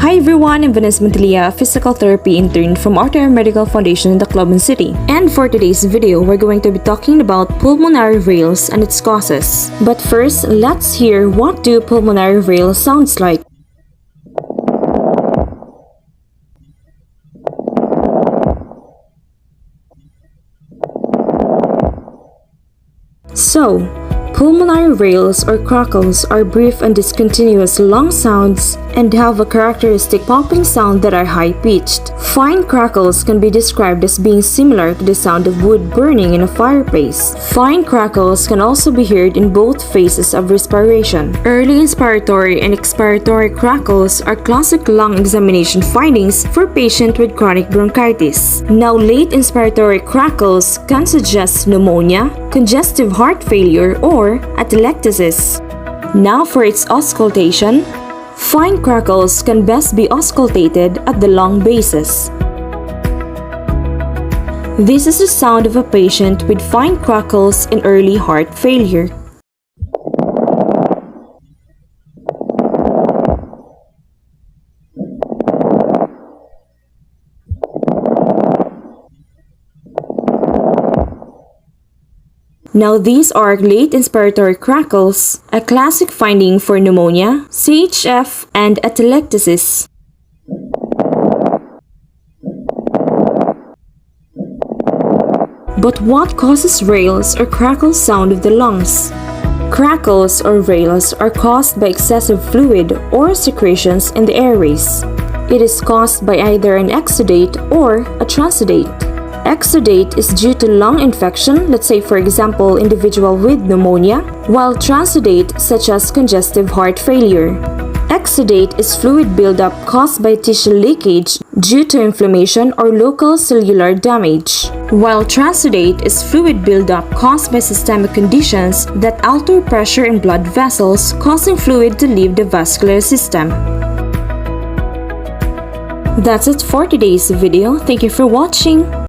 Hi everyone, I'm Vanessa Montilia, a physical therapy intern from RTR Medical Foundation in Tacloban City. And for today's video, we're going to be talking about pulmonary rales and its causes. But first, let's hear what do pulmonary rales sounds like. So, pulmonary rales or crackles are brief and discontinuous long sounds and have a characteristic popping sound that are high-pitched. Fine crackles can be described as being similar to the sound of wood burning in a fireplace. Fine crackles can also be heard in both phases of respiration. Early inspiratory and expiratory crackles are classic lung examination findings for patients with chronic bronchitis. Now, late inspiratory crackles can suggest pneumonia, congestive heart failure, or atelectasis. Now for its auscultation, fine crackles can best be auscultated at the lung bases. This is the sound of a patient with fine crackles in early heart failure. Now these are late inspiratory crackles, a classic finding for pneumonia, CHF, and atelectasis. But what causes rales or crackle sound of the lungs? Crackles or rales are caused by excessive fluid or secretions in the airways. It is caused by either an exudate or a transudate. Exudate is due to lung infection, let's say for example individual with pneumonia, while transudate such as congestive heart failure. Exudate is fluid buildup caused by tissue leakage due to inflammation or local cellular damage, while transudate is fluid buildup caused by systemic conditions that alter pressure in blood vessels, causing fluid to leave the vascular system. That's it for today's video. Thank you for watching.